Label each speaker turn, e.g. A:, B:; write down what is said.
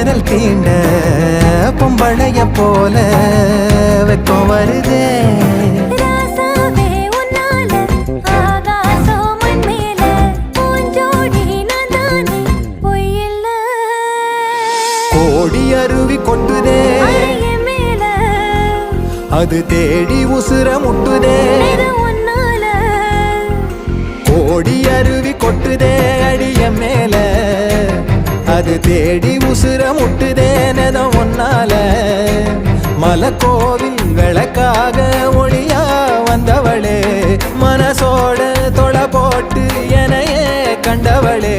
A: விரல் தீண்ட பொம்பளைய போல வெக்கம் வருதே. கோடி அருவி கொட்டுதே அது தேடி உசுர முட்டுதே. கோடி அருவி கொட்டுதே அடிய மேல அது தேடி உசுர முட்டுதே நெத ஒன்னால. மலக்கோவில் விளக்காக ஒளியா வந்தவளே மனசோட தொலை போட்டு எனையே கண்டவளே.